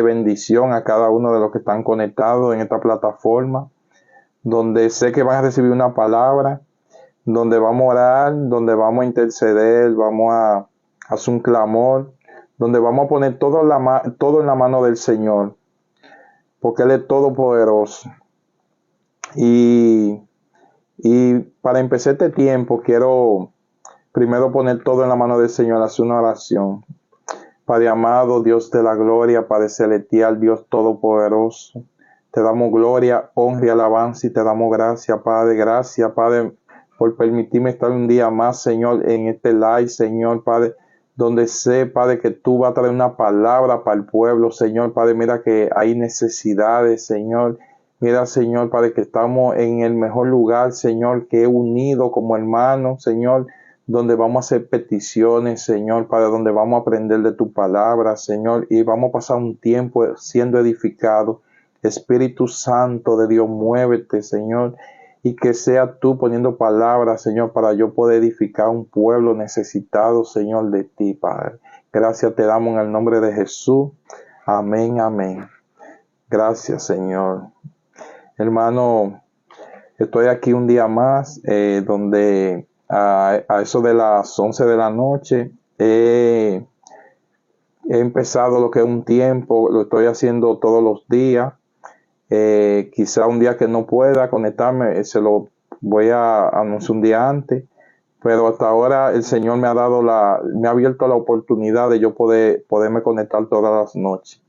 bendición a cada uno de los que están conectados en esta plataforma, donde sé que van a recibir una palabra, donde vamos a orar, donde vamos a interceder, vamos a hacer un clamor, donde vamos a poner todo en la mano del Señor, porque Él es todopoderoso. Y para empezar este tiempo, quiero primero poner todo en la mano del Señor, hacer una oración. Padre amado, Dios de la gloria, Padre celestial, Dios todopoderoso, te damos gloria, honra y alabanza y te damos gracias, Padre, por permitirme estar un día más, Señor, en este live, Señor, Padre, donde sé, Padre, que tú vas a traer una palabra para el pueblo, Señor, Padre, mira que hay necesidades, Señor, mira, Señor, Padre, que estamos en el mejor lugar, Señor, que he unido como hermanos, Señor, donde vamos a hacer peticiones, Señor, Padre, donde vamos a aprender de tu palabra, Señor, y vamos a pasar un tiempo siendo edificados. Espíritu Santo de Dios, muévete, Señor, y que sea tú poniendo palabras, Señor, para yo poder edificar un pueblo necesitado, Señor, de ti, Padre. Gracias te damos en el nombre de Jesús. Amén, amén. Gracias, Señor. Hermano, estoy aquí un día más, donde a eso de las 11 de la noche he empezado lo que es un tiempo, lo estoy haciendo todos los días. Quizá un día que no pueda conectarme, se lo voy a anunciar un día antes, pero hasta ahora el Señor me ha abierto la oportunidad de yo poderme conectar todas las noches.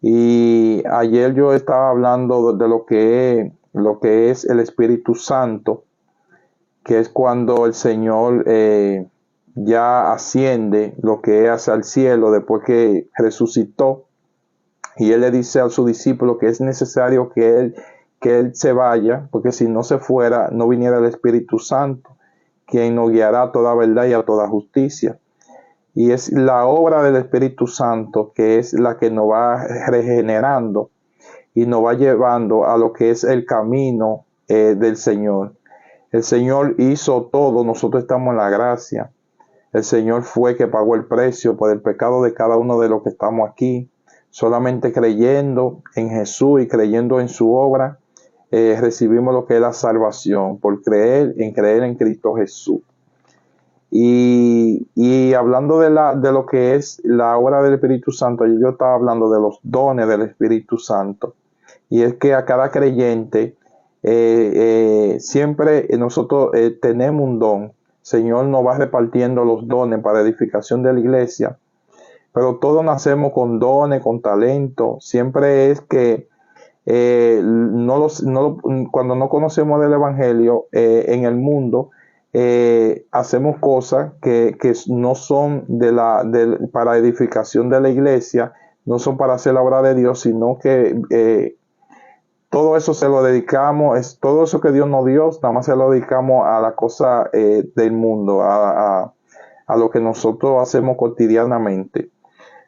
Y ayer yo estaba hablando de lo que es el Espíritu Santo, que es cuando el Señor ya asciende, lo que es hacia el cielo, después que resucitó. Y Él le dice a su discípulo que es necesario que él se vaya, porque si no se fuera, no viniera el Espíritu Santo, quien nos guiará a toda verdad y a toda justicia. Y es la obra del Espíritu Santo que es la que nos va regenerando y nos va llevando a lo que es el camino del Señor. El Señor hizo todo, nosotros estamos en la gracia. El Señor fue que pagó el precio por el pecado de cada uno de los que estamos aquí. Solamente creyendo en Jesús y creyendo en su obra, recibimos lo que es la salvación, por creer en Cristo Jesús. Y hablando de lo que es la obra del Espíritu Santo, yo estaba hablando de los dones del Espíritu Santo. Y es que a cada creyente, siempre nosotros tenemos un don. Señor nos va repartiendo los dones para edificación de la iglesia. Pero todos nacemos con dones, con talento. Siempre es que cuando no conocemos del Evangelio en el mundo, hacemos cosas que no son para edificación de la iglesia, no son para hacer la obra de Dios, sino que todo eso se lo dedicamos, todo eso que Dios nos dio, nada más se lo dedicamos a la cosa del mundo, a lo que nosotros hacemos cotidianamente.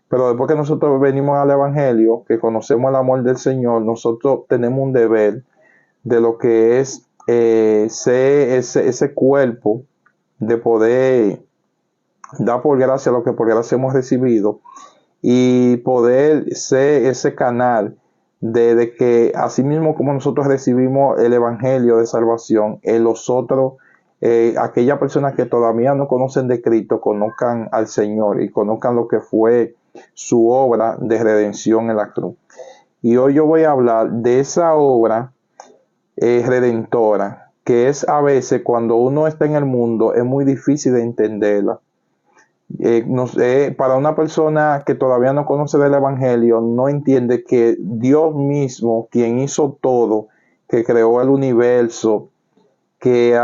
Pero después que nosotros venimos al Evangelio, que conocemos el amor del Señor, nosotros tenemos un deber de lo que es ese cuerpo, de poder dar por gracia lo que por gracia hemos recibido y poder ser ese canal de que así mismo como nosotros recibimos el Evangelio de salvación, los otros, aquellas personas que todavía no conocen de Cristo, conozcan al Señor y conozcan lo que fue su obra de redención en la cruz. Y hoy yo voy a hablar de esa obra redentora, que es a veces cuando uno está en el mundo, es muy difícil de entenderla. Para una persona que todavía no conoce del Evangelio, no entiende que Dios mismo, quien hizo todo, que creó el universo, que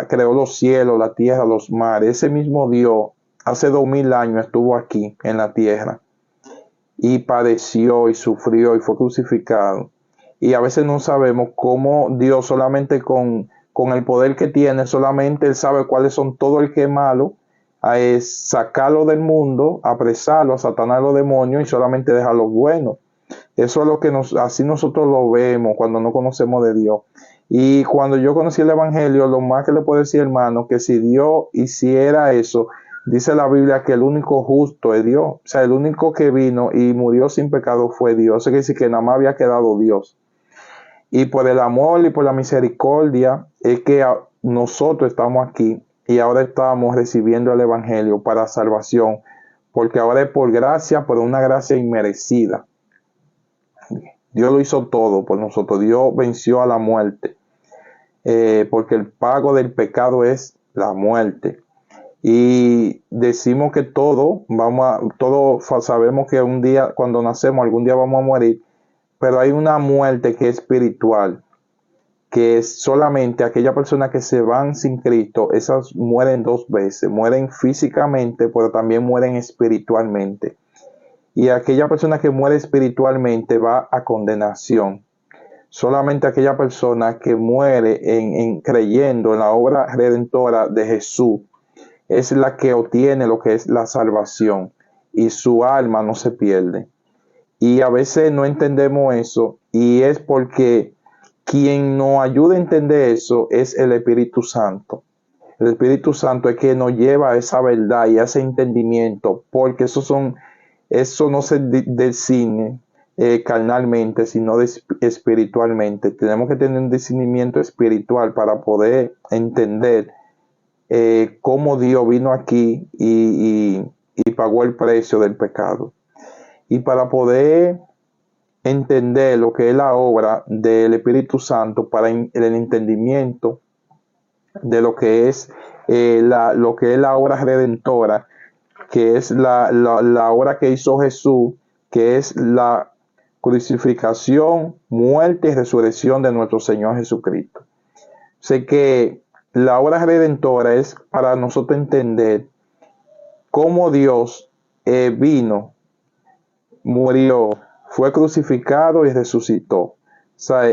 creó los cielos, la tierra, los mares, ese mismo Dios, hace 2000 años estuvo aquí en la tierra y padeció y sufrió y fue crucificado. Y a veces no sabemos cómo Dios, solamente con el poder que tiene, solamente Él sabe cuáles son todo el que es malo, es sacarlo del mundo, apresarlo, a Satanás, los demonios, y solamente dejar los buenos. Eso es lo que así nosotros lo vemos cuando no conocemos de Dios. Y cuando yo conocí el Evangelio, lo más que le puedo decir, hermano, que si Dios hiciera eso, Dice la Biblia que el único justo es Dios. O sea, el único que vino y murió sin pecado fue Dios. Eso quiere decir que nada más había quedado Dios. Y por el amor y por la misericordia es que nosotros estamos aquí y ahora estamos recibiendo el Evangelio para salvación, porque ahora es por gracia, por una gracia inmerecida. Dios lo hizo todo por nosotros. Dios venció a la muerte, porque el pago del pecado es la muerte. Y decimos que todos sabemos que un día, cuando nacemos, algún día vamos a morir, pero hay una muerte que es espiritual, que es solamente aquella persona que se van sin Cristo. Esas mueren dos veces, mueren físicamente, pero también mueren espiritualmente. Y aquella persona que muere espiritualmente va a condenación. Solamente aquella persona que muere creyendo en la obra redentora de Jesús es la que obtiene lo que es la salvación, y su alma no se pierde. Y a veces no entendemos eso, y es porque quien nos ayuda a entender eso es el Espíritu Santo. El Espíritu Santo es que nos lleva a esa verdad y a ese entendimiento, porque eso no se define carnalmente, sino espiritualmente. Tenemos que tener un discernimiento espiritual para poder entender cómo Dios vino aquí y pagó el precio del pecado. Y para poder entender lo que es la obra del Espíritu Santo, para el entendimiento de lo que es la obra redentora, que es la obra que hizo Jesús, que es la crucificación, muerte y resurrección de nuestro Señor Jesucristo. Sé que la obra redentora es para nosotros entender cómo Dios vino, murió, fue crucificado y resucitó. O sea,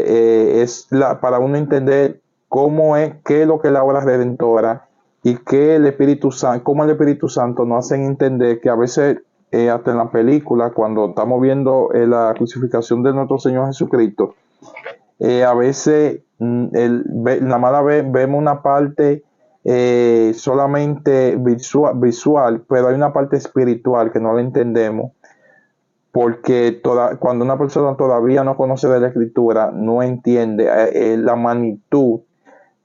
para uno entender qué es lo que es la obra redentora, y que el Espíritu Santo, cómo el Espíritu Santo nos hacen entender que a veces, hasta en la película, cuando estamos viendo la crucificación de nuestro Señor Jesucristo, a veces nada más vemos una parte solamente visual, pero hay una parte espiritual que no la entendemos, porque cuando una persona todavía no conoce de la Escritura, no entiende la magnitud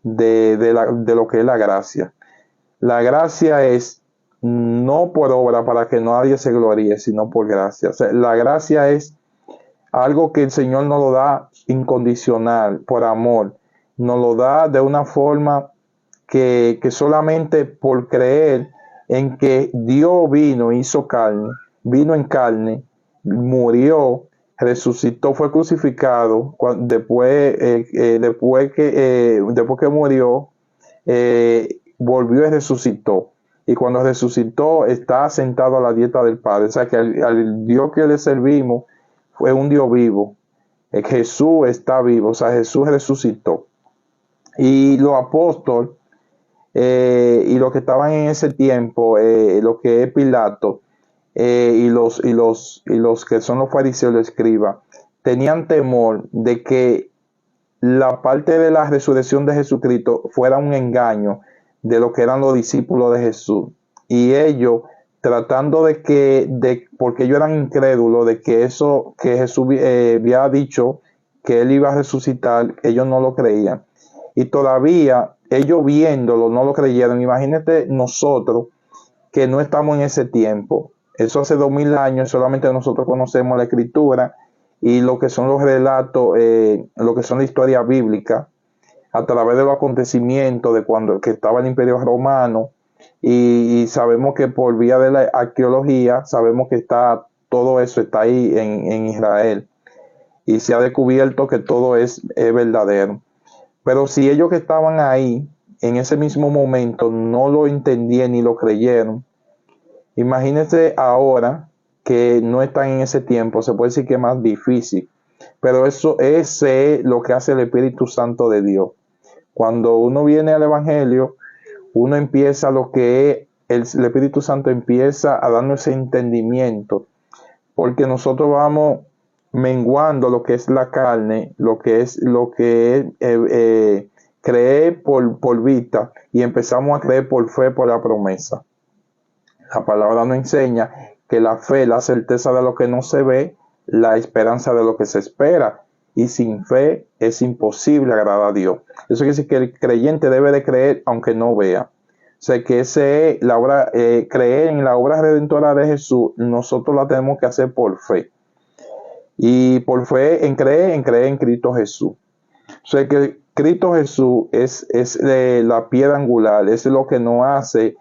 de lo que es la gracia. La gracia es no por obra para que nadie se gloríe, sino por gracia. O sea, la gracia es algo que el Señor nos lo da incondicional, por amor. Nos lo da de una forma que solamente por creer en que Dios vino en carne, murió, resucitó, fue crucificado, después que murió, volvió y resucitó. Y cuando resucitó, está sentado a la diestra del Padre. O sea que al Dios que le servimos fue un Dios vivo. Jesús está vivo, o sea, Jesús resucitó. Y los apóstoles y los que estaban en ese tiempo, lo que es Pilato, y los que son los fariseos, los escribas, tenían temor de que la parte de la resurrección de Jesucristo fuera un engaño de lo que eran los discípulos de Jesús. Y ellos, tratando porque ellos eran incrédulos de que eso que Jesús había dicho, que él iba a resucitar, ellos no lo creían. Y todavía ellos viéndolo no lo creyeron. Imagínate nosotros que no estamos en ese tiempo. Eso hace 2000 años, solamente nosotros conocemos la Escritura y lo que son los relatos, lo que son la historia bíblica, a través de los acontecimientos de cuando que estaba el Imperio Romano, y sabemos que por vía de la arqueología, sabemos que todo eso está ahí en Israel, y se ha descubierto que todo es verdadero. Pero si ellos que estaban ahí, en ese mismo momento, no lo entendían ni lo creyeron, imagínense ahora que no están en ese tiempo, se puede decir que es más difícil. Pero ese es lo que hace el Espíritu Santo de Dios. Cuando uno viene al Evangelio, uno empieza lo que es, el Espíritu Santo empieza a darnos ese entendimiento, porque nosotros vamos menguando lo que es la carne, lo que es creer por vista, y empezamos a creer por fe, por la promesa. La palabra nos enseña que la fe es la certeza de lo que no se ve, la esperanza de lo que se espera. Y sin fe es imposible agradar a Dios. Eso quiere decir que el creyente debe de creer aunque no vea. O sea que ese la obra, creer en la obra redentora de Jesús, nosotros la tenemos que hacer por fe. Y por fe en creer en Cristo Jesús. O sea que Cristo Jesús es la piedra angular, es lo que nos hace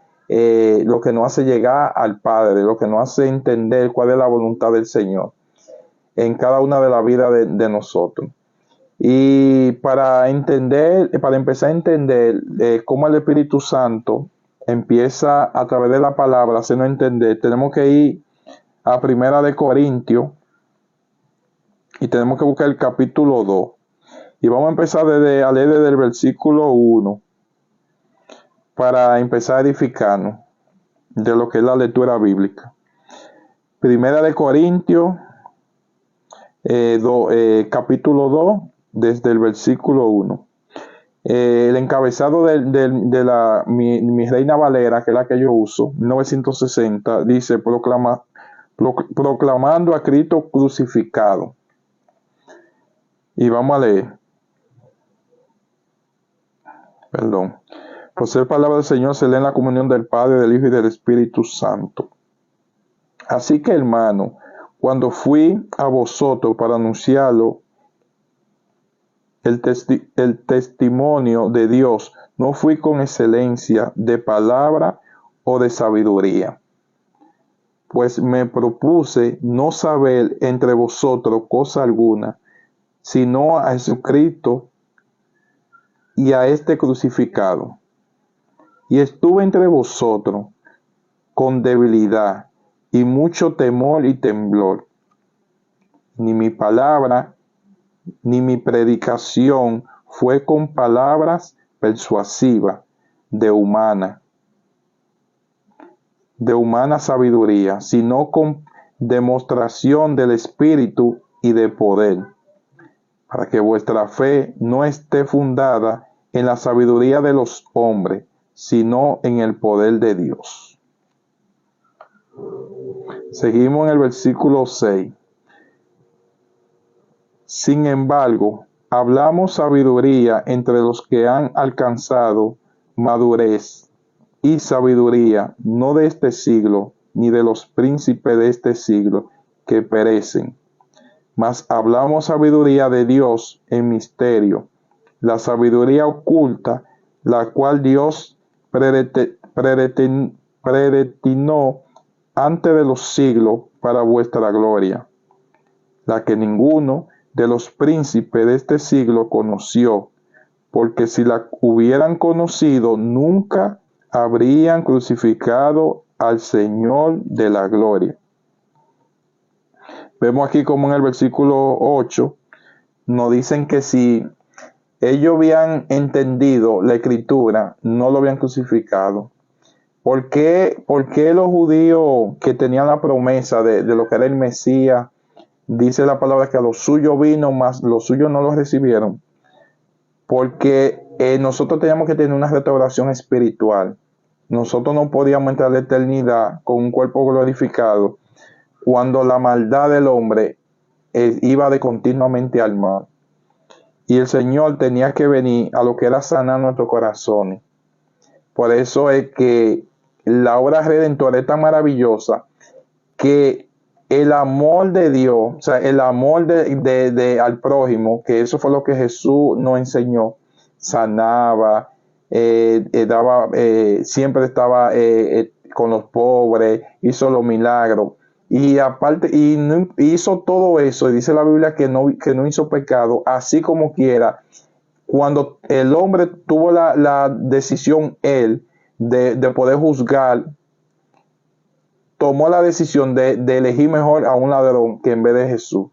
llegar al Padre, lo que nos hace entender cuál es la voluntad del Señor en cada una de las vidas de nosotros. Y para empezar a entender cómo el Espíritu Santo empieza a través de la palabra a hacernos entender, tenemos que ir a 1 Corintios y tenemos que buscar el capítulo 2. Y vamos a empezar a leer desde el versículo 1 para empezar a edificarnos de lo que es la lectura bíblica. 1 Corintios, capítulo 2, desde el versículo 1. El encabezado de mi Reina Valera, que es la que yo uso, 1960, dice proclamando a Cristo crucificado. Y vamos a leer. Por ser palabra del Señor se lee en la comunión del Padre, del Hijo y del Espíritu Santo. Así que, hermano, cuando fui a vosotros para anunciarlo, el testimonio de Dios, no fui con excelencia de palabra o de sabiduría, pues me propuse no saber entre vosotros cosa alguna, sino a Jesucristo y a este crucificado. Y estuve entre vosotros con debilidad y mucho temor y temblor. Ni mi palabra ni mi predicación fue con palabras persuasivas de humana sabiduría, sino con demostración del Espíritu y de poder, para que vuestra fe no esté fundada en la sabiduría de los hombres, sino en el poder de Dios. Seguimos en el versículo 6. Sin embargo, hablamos sabiduría entre los que han alcanzado madurez y sabiduría, no de este siglo, ni de los príncipes de este siglo, que perecen. Mas hablamos sabiduría de Dios en misterio, la sabiduría oculta, la cual Dios predestinó antes de los siglos para vuestra gloria, la que ninguno de los príncipes de este siglo conoció, porque si la hubieran conocido, nunca habrían crucificado al Señor de la gloria. Vemos aquí como en el versículo 8 nos dicen que si ellos habían entendido la escritura, no lo habían crucificado. ¿Por qué los judíos que tenían la promesa de lo que era el Mesías, dice la palabra que a los suyos vino, mas los suyos no los recibieron? Porque nosotros teníamos que tener una restauración espiritual. Nosotros no podíamos entrar a la eternidad con un cuerpo glorificado cuando la maldad del hombre iba de continuamente al mal. Y el Señor tenía que venir a lo que era sanar nuestros corazones. Por eso es que la obra redentora es tan maravillosa que el amor de Dios, o sea, el amor al prójimo, que eso fue lo que Jesús nos enseñó, sanaba, siempre estaba con los pobres, hizo los milagros. Y aparte, hizo todo eso, y dice la Biblia que no hizo pecado, así como quiera. Cuando el hombre tuvo la decisión, él, de poder juzgar, tomó la decisión de elegir mejor a un ladrón que en vez de Jesús. O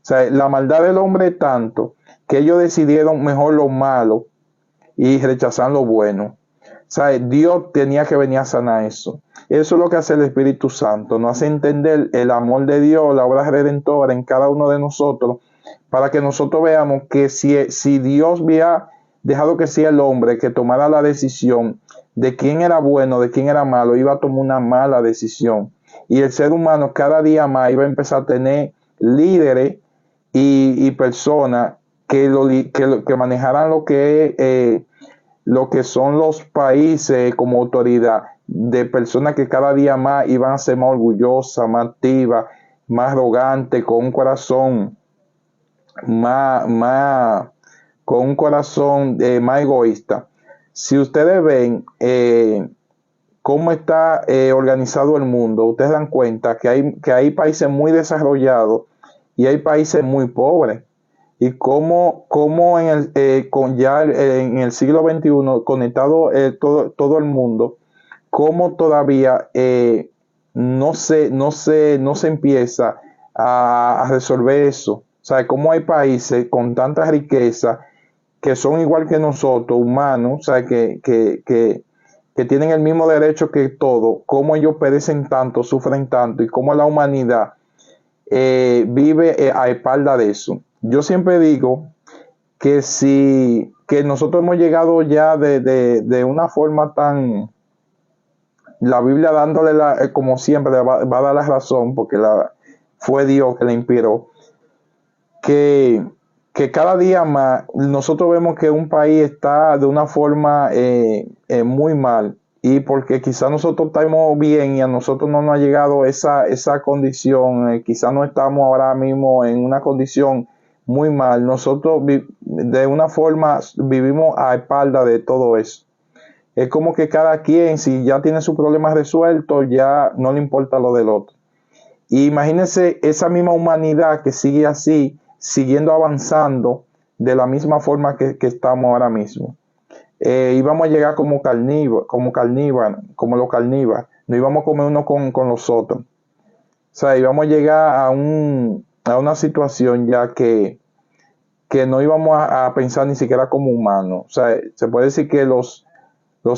sea, la maldad del hombre es tanto que ellos decidieron mejor lo malo y rechazar lo bueno. O sea, Dios tenía que venir a sanar eso. Eso es lo que hace el Espíritu Santo, nos hace entender el amor de Dios, la obra redentora en cada uno de nosotros, para que nosotros veamos que si Dios había dejado que sea el hombre que tomara la decisión de quién era bueno, de quién era malo, iba a tomar una mala decisión. Y el ser humano cada día más iba a empezar a tener líderes y personas que manejaran lo que son los países como autoridad, de personas que cada día más iban a ser más orgullosas, más activas, más arrogantes, con un corazón más con un corazón más egoísta. Si ustedes ven cómo está organizado el mundo, ustedes dan cuenta que hay países muy desarrollados y hay países muy pobres. Y cómo en el siglo XXI, conectado todo el mundo, cómo todavía no se empieza a resolver eso. O sea, cómo hay países con tanta riqueza que son igual que nosotros, humanos, o sea, que tienen el mismo derecho que todos, cómo ellos perecen tanto, sufren tanto y cómo la humanidad vive a espalda de eso. Yo siempre digo que nosotros hemos llegado ya de una forma tan, la Biblia dándole como siempre va a dar la razón, porque fue Dios que la inspiró, que cada día más nosotros vemos que un país está de una forma muy mal, y porque quizás nosotros estamos bien y a nosotros no nos ha llegado esa condición, quizás no estamos ahora mismo en una condición muy mal, nosotros de una forma vivimos a espalda de todo eso. Es como que cada quien, si ya tiene sus problemas resueltos, ya no le importa lo del otro. Y imagínense esa misma humanidad que sigue así, siguiendo avanzando de la misma forma que estamos ahora mismo. Íbamos a llegar como los carnívoros, no íbamos a comer uno con los otros. O sea, íbamos a llegar a una situación ya que no íbamos a pensar ni siquiera como humanos. O sea, se puede decir que los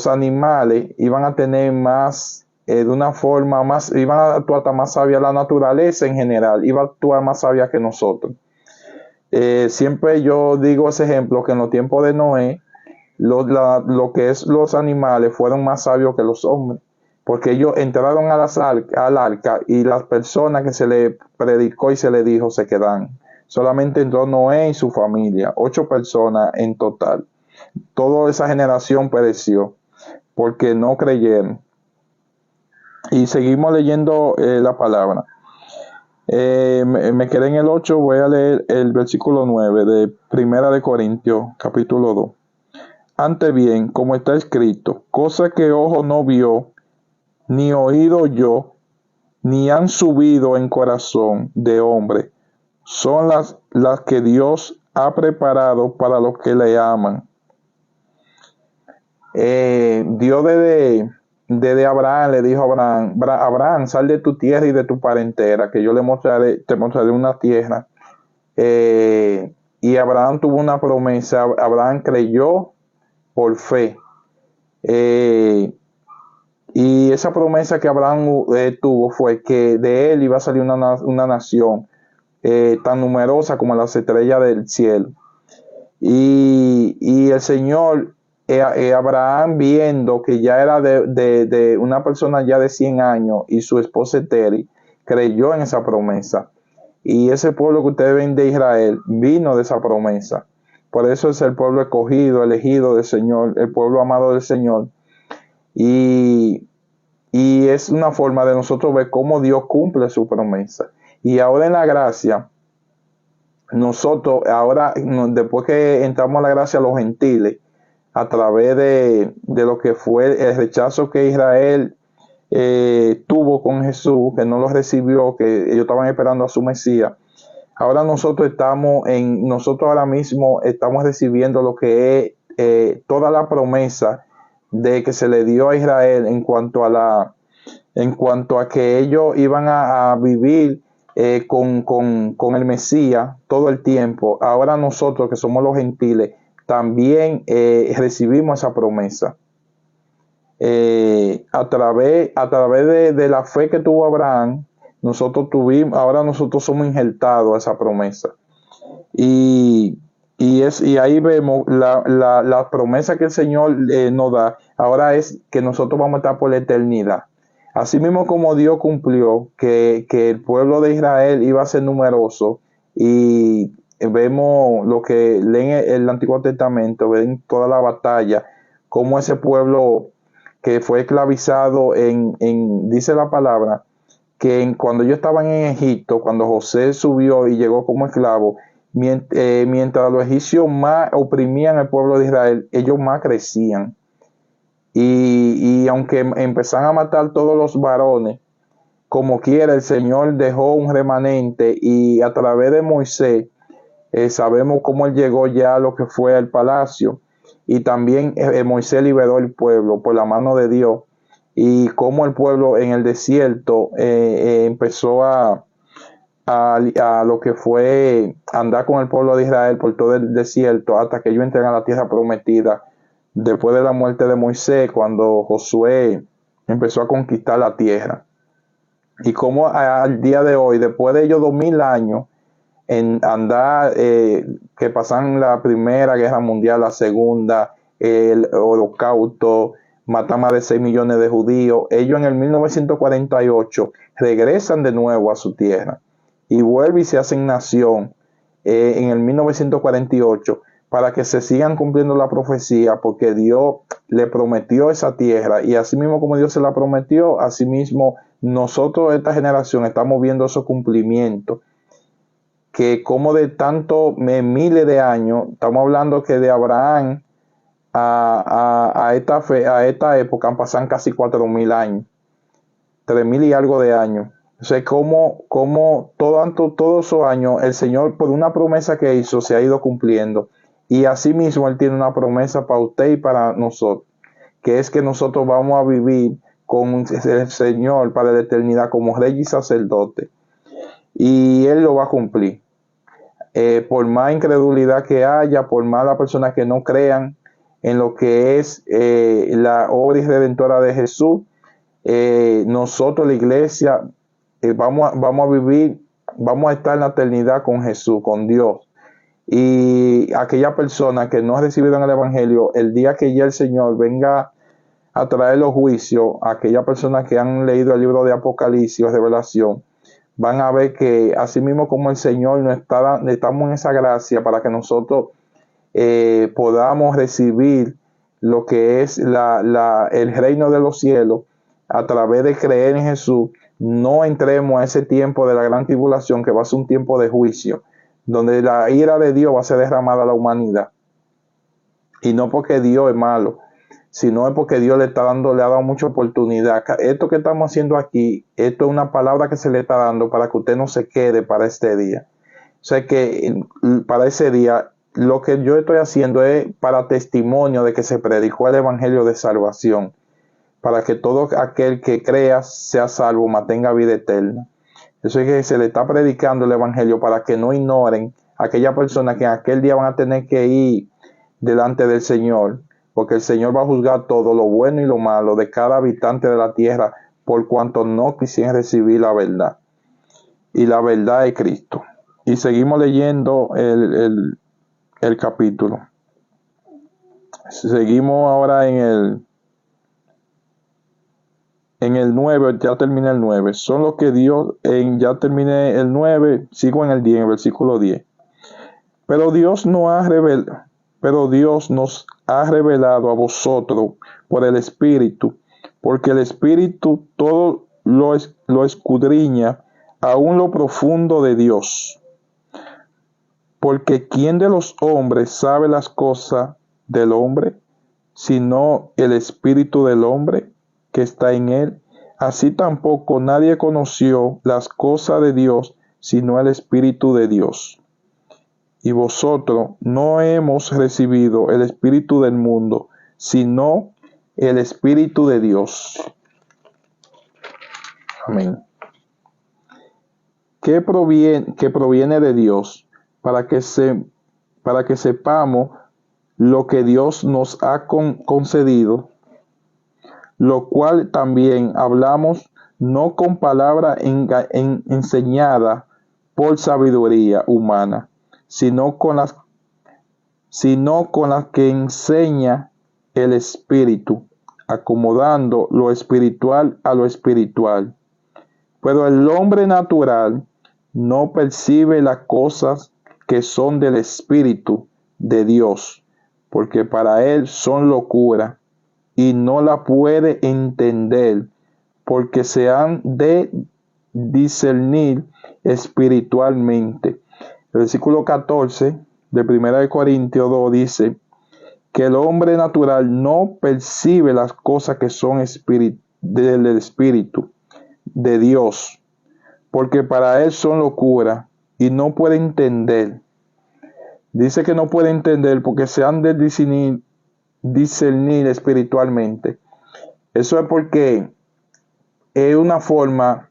animales iban a tener más, de una forma más, iban a actuar más sabia, la naturaleza en general iba a actuar más sabia que nosotros. Siempre yo digo ese ejemplo, que en los tiempos de Noé, lo que es los animales fueron más sabios que los hombres, porque ellos entraron al arca y las personas que se le predicó y se le dijo se quedan. Solamente entró Noé y su familia, 8 personas en total. Toda esa generación pereció porque no creyeron. Y seguimos leyendo la palabra. Me quedé en el 8, voy a leer el versículo 9 de Primera de Corintios, capítulo 2. Antes bien, como está escrito, cosa que ojo no vio, ni oído oyó, ni han subido en corazón de hombre, son las que Dios ha preparado para los que le aman. Dios desde Abraham le dijo a Abraham, sal de tu tierra y de tu parentela, que yo te mostraré una tierra. Y Abraham tuvo una promesa, Abraham creyó por fe. Y esa promesa que Abraham tuvo fue que de él iba a salir una nación tan numerosa como las estrellas del cielo. Y el Señor, Abraham, viendo que ya era de una persona ya de 100 años y su esposa Teri, creyó en esa promesa. Y ese pueblo que ustedes ven de Israel vino de esa promesa. Por eso es el pueblo escogido, elegido del Señor, el pueblo amado del Señor. Y es una forma de nosotros ver cómo Dios cumple su promesa. Y ahora en la gracia, nosotros, ahora, después que entramos a la gracia, los gentiles, a través de lo que fue el rechazo que Israel tuvo con Jesús, que no lo recibió, que ellos estaban esperando a su Mesías. Ahora nosotros ahora mismo estamos recibiendo lo que es toda la promesa de que se le dio a Israel en cuanto a que ellos iban a vivir con el Mesías todo el tiempo. Ahora nosotros que somos los gentiles también recibimos esa promesa. A través de la fe que tuvo Abraham, ahora nosotros somos injertados a esa promesa. Y y ahí vemos la promesa que el Señor nos da. Ahora es que nosotros vamos a estar por la eternidad. Así mismo como Dios cumplió que el pueblo de Israel iba a ser numeroso, y vemos lo que leen el Antiguo Testamento, ven toda la batalla, cómo ese pueblo que fue esclavizado dice la palabra, que cuando ellos estaban en Egipto, cuando José subió y llegó como esclavo, mientras los egipcios más oprimían al pueblo de Israel, ellos más crecían. Y aunque empezaron a matar todos los varones, como quiera, el Señor dejó un remanente, y a través de Moisés sabemos cómo él llegó ya a lo que fue el palacio, y también Moisés liberó el pueblo por la mano de Dios, y cómo el pueblo en el desierto empezó a lo que fue andar con el pueblo de Israel por todo el desierto hasta que ellos entren a la tierra prometida, después de la muerte de Moisés, cuando Josué empezó a conquistar la tierra. Y como al día de hoy, después de ellos 2000 años en andar, que pasan la Primera Guerra Mundial, la Segunda, el Holocausto, matan más de 6 millones de judíos, ellos en el 1948 regresan de nuevo a su tierra y vuelven y se hacen nación en el 1948, para que se sigan cumpliendo la profecía, porque Dios le prometió esa tierra, y así mismo como Dios se la prometió, así mismo nosotros, esta generación, estamos viendo esos cumplimientos, que como de tanto miles de años, estamos hablando que de Abraham a esta época han pasado casi 4000 años, 3000 y algo de años. O sea, como todos esos años el Señor, por una promesa que hizo, se ha ido cumpliendo. Y asimismo Él tiene una promesa para usted y para nosotros, que es que nosotros vamos a vivir con el Señor para la eternidad como rey y sacerdote. Y Él lo va a cumplir. Por más incredulidad que haya, por más las personas que no crean en lo que es la obra redentora de Jesús, nosotros, la iglesia, vamos a vivir, vamos a estar en la eternidad con Jesús, con Dios. Y aquella persona que no ha recibido el Evangelio, el día que ya el Señor venga a traer los juicios, aquellas personas que han leído el libro de Apocalipsis o Revelación, van a ver que así mismo como el Señor nos estamos en esa gracia para que nosotros podamos recibir lo que es el reino de los cielos a través de creer en Jesús, no entremos a ese tiempo de la gran tribulación, que va a ser un tiempo de juicio, donde la ira de Dios va a ser derramada a la humanidad. Y no porque Dios es malo, sino es porque Dios le ha dado mucha oportunidad. Esto que estamos haciendo aquí, esto es una palabra que se le está dando para que usted no se quede para este día. O sea que para ese día, lo que yo estoy haciendo es para testimonio de que se predicó el evangelio de salvación, para que todo aquel que crea sea salvo, mantenga vida eterna. Eso es que se le está predicando el evangelio para que no ignoren a aquellas personas que en aquel día van a tener que ir delante del Señor, porque el Señor va a juzgar todo lo bueno y lo malo de cada habitante de la tierra, por cuanto no quisieron recibir la verdad. Y la verdad es Cristo. Y seguimos leyendo el capítulo. Seguimos ahora en el 9, ya terminé el 9. Son los que Dios, ya terminé el 9, sigo en el 10, en el versículo 10. Pero Dios nos ha revelado a vosotros por el Espíritu, porque el Espíritu todo lo escudriña, aún lo profundo de Dios. Porque ¿quién de los hombres sabe las cosas del hombre, sino el Espíritu del hombre que está en él? Así tampoco nadie conoció las cosas de Dios, sino el Espíritu de Dios. Y vosotros no hemos recibido el espíritu del mundo, sino el Espíritu de Dios. Amén. Que proviene de Dios, para que sepamos lo que Dios nos ha concedido, lo cual también hablamos, no con palabra enseñada por sabiduría humana, sino con sino con las que enseña el Espíritu, acomodando lo espiritual a lo espiritual. Pero el hombre natural no percibe las cosas que son del Espíritu de Dios, porque para él son locura, y no la puede entender, porque se han de discernir espiritualmente. El versículo 14 de 1 Corintios 2 dice que el hombre natural no percibe las cosas que son del Espíritu de Dios, porque para él son locura y no puede entender. Dice que no puede entender porque se han de discernir espiritualmente. Eso es porque es una forma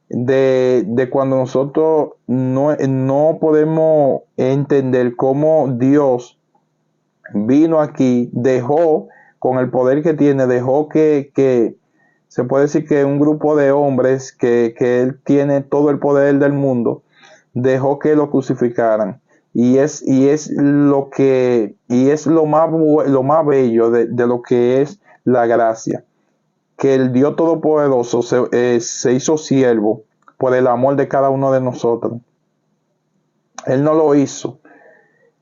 de cuando nosotros no podemos entender cómo Dios vino aquí, dejó, con el poder que tiene, dejó que se puede decir que un grupo de hombres que él tiene todo el poder del mundo, dejó que lo crucificaran. Y es lo más bello de lo que es la gracia, que el Dios Todopoderoso se hizo siervo por el amor de cada uno de nosotros. Él no lo hizo.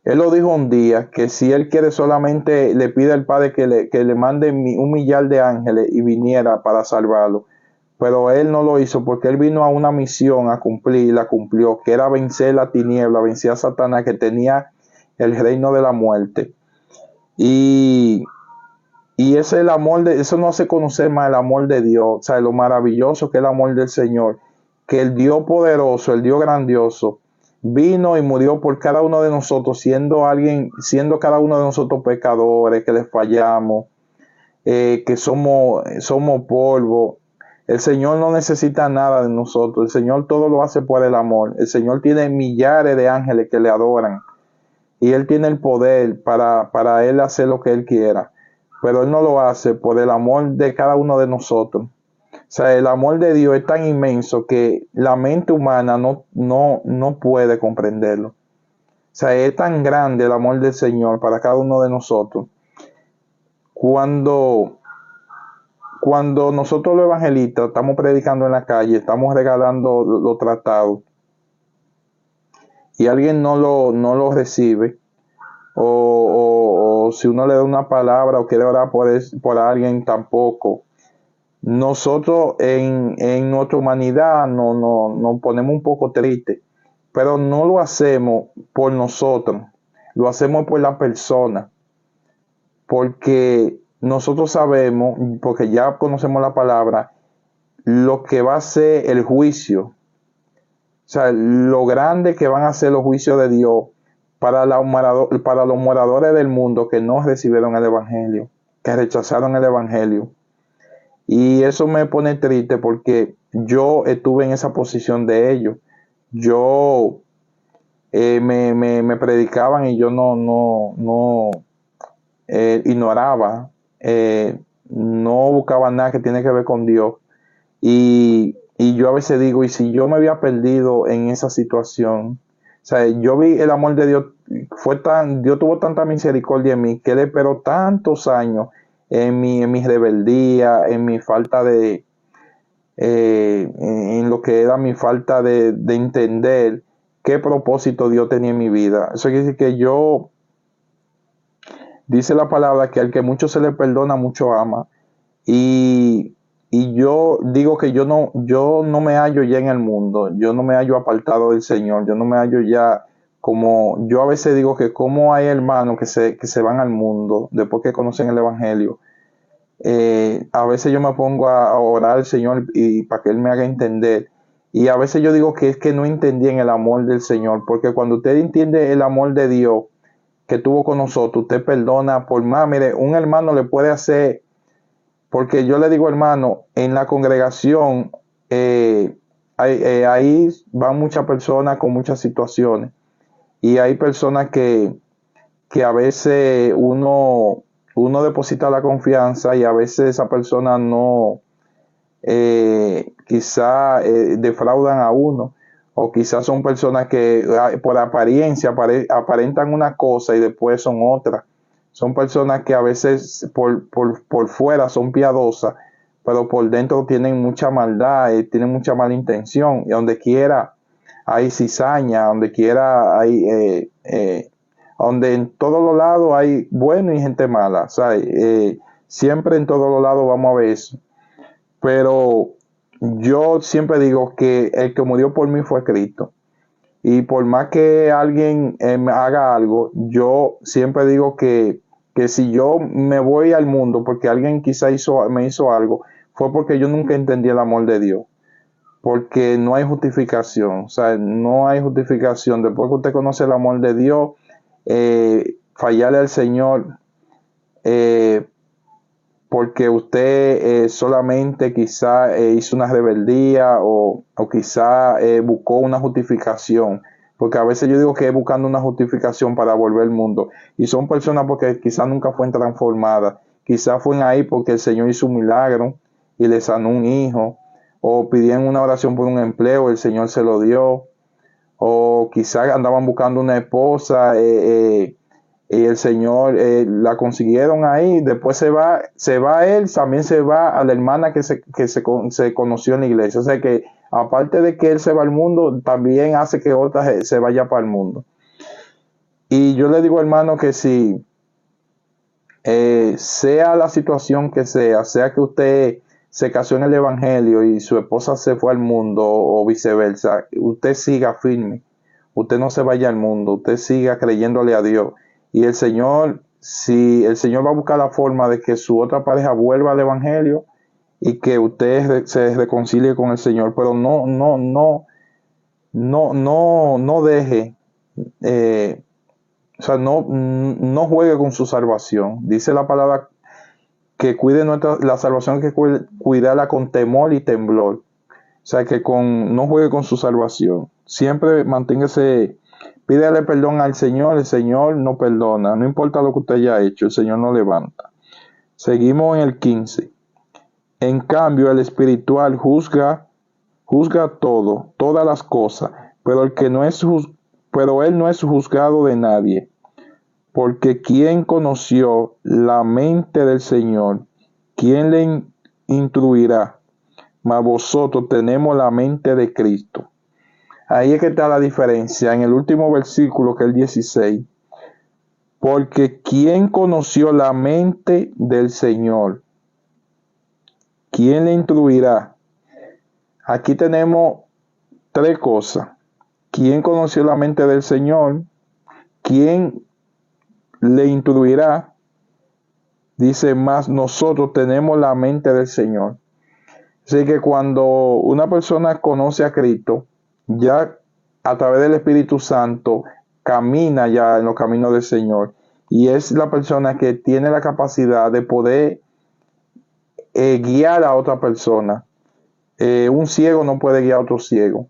Él lo dijo un día, que si él quiere solamente le pide al Padre que le mande 1,000,000 de ángeles y viniera para salvarlo. Pero él no lo hizo porque él vino a una misión a cumplir y la cumplió, que era vencer la tiniebla, vencer a Satanás, que tenía el reino de la muerte. Y ese es el amor eso no hace conocer más el amor de Dios, o sea, lo maravilloso que es el amor del Señor, que el Dios poderoso, el Dios grandioso, vino y murió por cada uno de nosotros, siendo cada uno de nosotros pecadores, que les fallamos, que somos polvo. El Señor no necesita nada de nosotros. El Señor todo lo hace por el amor. El Señor tiene millares de ángeles que le adoran. Y Él tiene el poder para Él hacer lo que Él quiera. Pero Él no lo hace por el amor de cada uno de nosotros. O sea, el amor de Dios es tan inmenso que la mente humana no puede comprenderlo. O sea, es tan grande el amor del Señor para cada uno de nosotros. Cuando nosotros los evangelistas estamos predicando en la calle, estamos regalando los tratados, y alguien no lo recibe, o si uno le da una palabra o quiere orar por alguien, tampoco. Nosotros en nuestra humanidad nos ponemos un poco tristes, pero no lo hacemos por nosotros, lo hacemos por la persona, porque nosotros sabemos, porque ya conocemos la palabra, lo que va a ser el juicio, o sea, lo grande que van a ser los juicios de Dios para los moradores del mundo que no recibieron el Evangelio, que rechazaron el Evangelio. Y eso me pone triste porque yo estuve en esa posición de ellos. Yo me predicaban y yo no ignoraba, no buscaba nada que tiene que ver con Dios. Y yo a veces digo, y si yo me había perdido en esa situación, o sea, yo vi el amor de Dios, Dios tuvo tanta misericordia en mí, que Él esperó tantos años en mi rebeldía, en mi falta en lo que era mi falta de entender qué propósito Dios tenía en mi vida. Eso quiere decir que dice la palabra que al que mucho se le perdona, mucho ama. Y yo digo que yo no me hallo ya en el mundo, yo no me hallo apartado del Señor, yo no me hallo ya como, yo a veces digo que como hay hermanos que se van al mundo después que conocen el Evangelio. A veces yo me pongo a orar al Señor y para que Él me haga entender. Y a veces yo digo que es que no entendí en el amor del Señor, porque cuando usted entiende el amor de Dios que tuvo con nosotros, usted perdona por más. Mire, un hermano le puede hacer, porque yo le digo, hermano, en la congregación ahí van muchas personas con muchas situaciones, y hay personas que a veces uno deposita la confianza y a veces esa persona quizá defraudan a uno, o quizás son personas que por apariencia aparentan una cosa y después son otra. Son personas que a veces por fuera son piadosas, pero por dentro tienen mucha maldad, tienen mucha mala intención, y donde quiera hay cizaña, donde quiera hay, donde en todos los lados hay bueno y gente mala, ¿sabes? Siempre en todos los lados vamos a ver eso. Pero yo siempre digo que el que murió por mí fue Cristo. Y por más que alguien me haga algo, yo siempre digo que si yo me voy al mundo porque alguien quizá me hizo algo, fue porque yo nunca entendí el amor de Dios. Porque no hay justificación, o sea, no hay justificación. Después que usted conoce el amor de Dios, fallarle al Señor, porque usted solamente quizá hizo una rebeldía o quizá buscó una justificación, porque a veces yo digo que es buscando una justificación para volver al mundo, y son personas porque quizá nunca fueron transformadas, quizá fueron ahí porque el Señor hizo un milagro y le sanó un hijo, o pidieron una oración por un empleo, el Señor se lo dio, o quizá andaban buscando una esposa, y el Señor la consiguieron ahí, después se va él, también se va a la hermana que se conoció en la iglesia. O sea que aparte de que él se va al mundo, también hace que otra se vaya para el mundo. Y yo le digo, hermano, que si sea la situación que sea que usted se casó en el evangelio y su esposa se fue al mundo o viceversa, usted siga firme, usted no se vaya al mundo, usted siga creyéndole a Dios. Y el Señor, si el Señor va a buscar la forma de que su otra pareja vuelva al evangelio y que usted se reconcilie con el Señor, pero no deje, o sea, no juegue con su salvación. Dice la palabra que cuide la salvación, que cuidarla con temor y temblor. O sea, que no juegue con su salvación. Siempre manténgase, pídele perdón al Señor, el Señor no perdona. No importa lo que usted haya hecho, el Señor no levanta. Seguimos en el 15. En cambio, el espiritual juzga todo, todas las cosas, pero él no es juzgado de nadie. Porque ¿quién conoció la mente del Señor? ¿Quién le instruirá? Mas vosotros tenemos la mente de Cristo. Ahí es que está la diferencia. En el último versículo, que es el 16. Porque ¿quién conoció la mente del Señor? ¿Quién le instruirá? Aquí tenemos tres cosas. ¿Quién conoció la mente del Señor? ¿Quién le instruirá? Dice, más nosotros tenemos la mente del Señor. Así que cuando una persona conoce a Cristo, ya a través del Espíritu Santo camina ya en los caminos del Señor, y es la persona que tiene la capacidad de poder guiar a otra persona. Un ciego no puede guiar a otro ciego.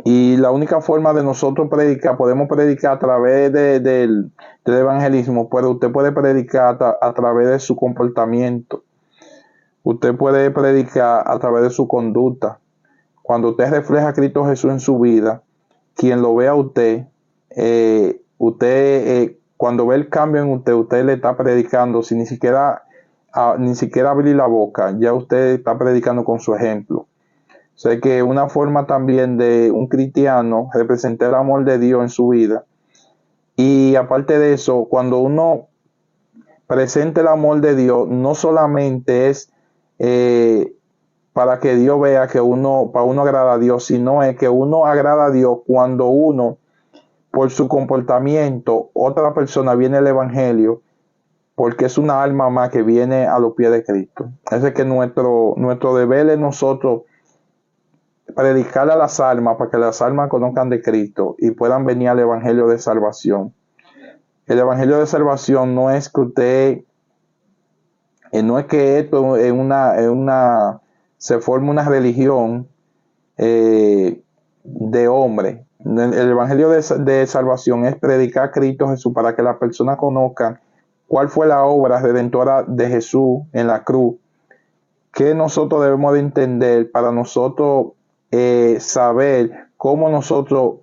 Y la única forma de nosotros predicar, podemos predicar a través del evangelismo, pero usted puede predicar a través de su comportamiento. Usted puede predicar a través de su conducta. Cuando usted refleja a Cristo Jesús en su vida, quien lo vea a usted, cuando ve el cambio en usted le está predicando sin ni siquiera abrir la boca, ya usted está predicando con su ejemplo. O sea que una forma también de un cristiano representar el amor de Dios en su vida. Y aparte de eso, cuando uno presenta el amor de Dios, no solamente es para que Dios vea que para uno agrada a Dios, sino es que uno agrada a Dios cuando uno, por su comportamiento, otra persona viene al evangelio, porque es una alma más que viene a los pies de Cristo. Ese es que nuestro deber es nosotros predicar a las almas para que las almas conozcan de Cristo y puedan venir al evangelio de salvación. El evangelio de salvación no es que usted, no es que esto se forme una religión de hombre. El evangelio de salvación es predicar a Cristo Jesús para que las personas conozcan cuál fue la obra redentora de Jesús en la cruz, que nosotros debemos de entender para nosotros saber cómo nosotros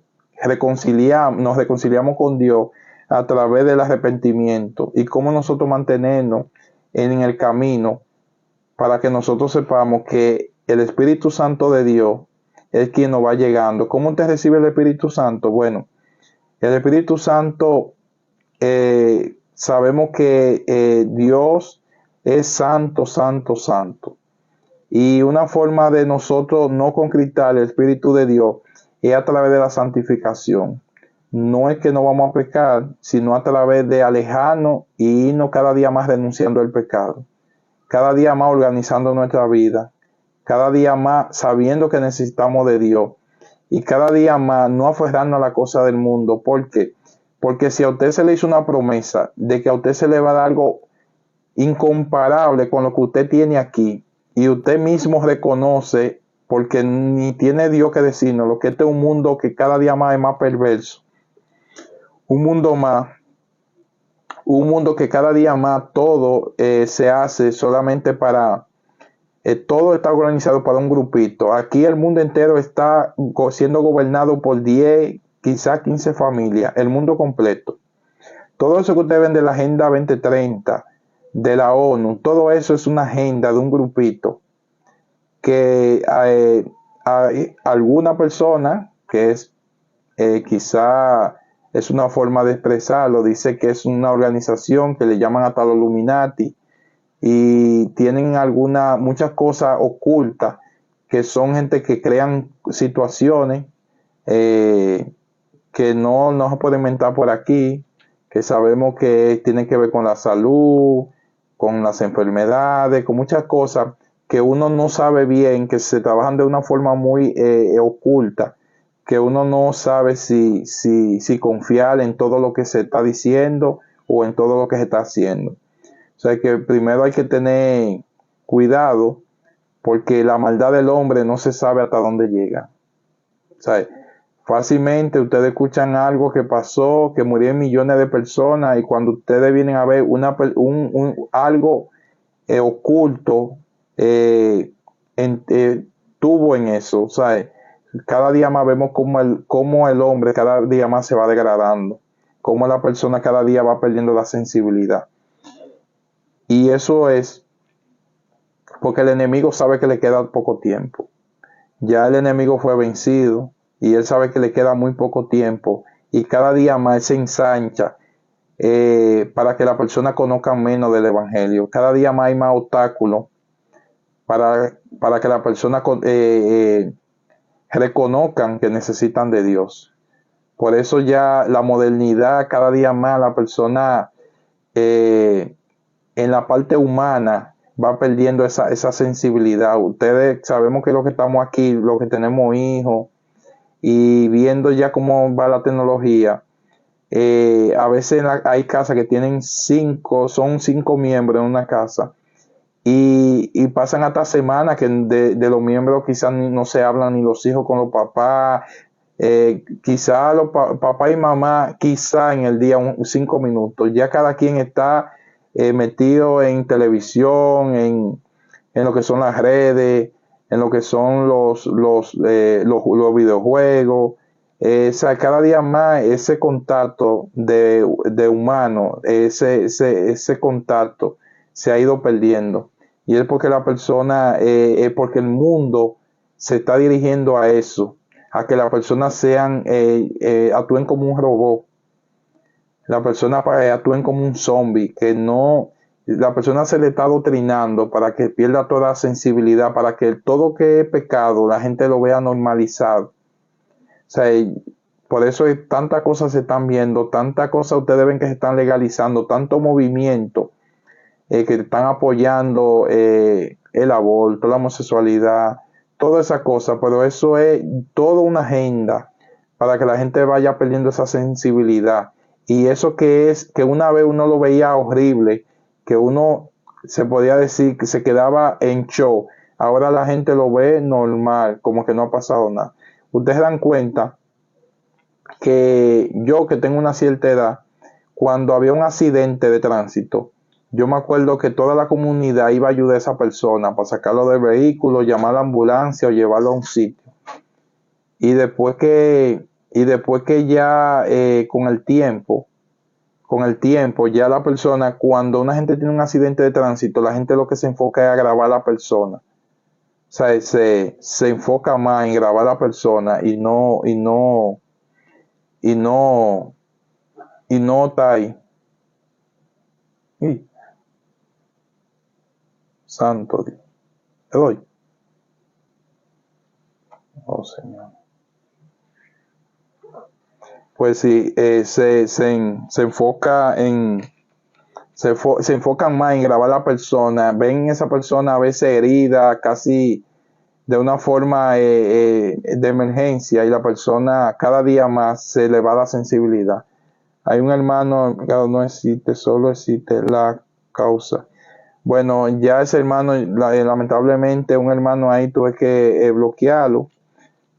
nos reconciliamos con Dios a través del arrepentimiento y cómo nosotros mantenernos en el camino para que nosotros sepamos que el Espíritu Santo de Dios es quien nos va llegando. ¿Cómo usted recibe el Espíritu Santo? Bueno, el Espíritu Santo, sabemos que Dios es santo, santo, santo. Y una forma de nosotros no conquistar el Espíritu de Dios es a través de la santificación. No es que no vamos a pecar, sino a través de alejarnos y irnos cada día más renunciando al pecado. Cada día más organizando nuestra vida. Cada día más sabiendo que necesitamos de Dios. Y cada día más no aferrarnos a la cosa del mundo. ¿Por qué? Porque si a usted se le hizo una promesa de que a usted se le va a dar algo incomparable con lo que usted tiene aquí, y usted mismo reconoce, porque ni tiene Dios que decirnos, lo que este es un mundo que cada día más es más perverso, un mundo que cada día más todo se hace solamente para, todo está organizado para un grupito. Aquí el mundo entero está siendo gobernado por 10, quizás 15 familias, el mundo completo. Todo eso que ustedes ven de la Agenda 2030, de la ONU, todo eso es una agenda de un grupito que hay alguna persona que es quizá es una forma de expresarlo, dice que es una organización que le llaman hasta los Illuminati y tienen muchas cosas ocultas que son gente que crean situaciones que no se puede inventar por aquí, que sabemos que tienen que ver con la salud, con las enfermedades, con muchas cosas que uno no sabe bien, que se trabajan de una forma muy oculta, que uno no sabe si confiar en todo lo que se está diciendo o en todo lo que se está haciendo. O sea que primero hay que tener cuidado porque la maldad del hombre no se sabe hasta dónde llega. O sea, fácilmente ustedes escuchan algo que pasó, que murieron millones de personas y cuando ustedes vienen a ver algo oculto, tuvo en eso. O sea, cada día más vemos cómo el hombre cada día más se va degradando, cómo la persona cada día va perdiendo la sensibilidad. Y eso es porque el enemigo sabe que le queda poco tiempo. Ya el enemigo fue vencido y él sabe que le queda muy poco tiempo y cada día más se ensancha para que la persona conozca menos del evangelio. Cada día más hay más obstáculos para que la persona reconozcan que necesitan de Dios. Por eso ya la modernidad, cada día más la persona en la parte humana va perdiendo esa sensibilidad. Ustedes sabemos que los que estamos aquí, los que tenemos hijos y viendo ya cómo va la tecnología, a veces hay casas que tienen son 5 miembros en una casa y pasan hasta semanas que de los miembros quizás no se hablan ni los hijos con los papás, quizás los papá y mamá quizás en el día 5 minutos, ya cada quien está metido en televisión, en lo que son las redes, en lo que son los videojuegos. O sea, cada día más ese contacto de humano, ese contacto se ha ido perdiendo. Y es porque la persona, porque el mundo se está dirigiendo a eso, a que las personas actúen como un robot. La persona actúen como un zombie, la persona se le está adoctrinando para que pierda toda sensibilidad, para que todo que es pecado la gente lo vea normalizado. O sea, por eso tantas cosas se están viendo, tantas cosas ustedes ven que se están legalizando, tanto movimiento que están apoyando el aborto, la homosexualidad, toda esa cosa, pero eso es toda una agenda para que la gente vaya perdiendo esa sensibilidad. Y eso que una vez uno lo veía horrible, que uno se podía decir que se quedaba en show, ahora la gente lo ve normal, como que no ha pasado nada. Ustedes se dan cuenta que yo que tengo una cierta edad, cuando había un accidente de tránsito, yo me acuerdo que toda la comunidad iba a ayudar a esa persona para sacarlo del vehículo, llamar a la ambulancia o llevarlo a un sitio. y después que ya con el tiempo, ya la persona, cuando una gente tiene un accidente de tránsito, la gente lo que se enfoca es a grabar a la persona. O sea, se enfoca más en grabar a la persona y no está ahí. Y, santo Dios. Te doy. Oh, Señor. Pues sí, se enfocan más en grabar a la persona, ven esa persona a veces herida, casi de una forma de emergencia, y la persona cada día más se le va la sensibilidad. Hay un hermano, claro, no existe, solo existe la causa. Bueno, ya ese hermano, lamentablemente, un hermano ahí tuve que bloquearlo,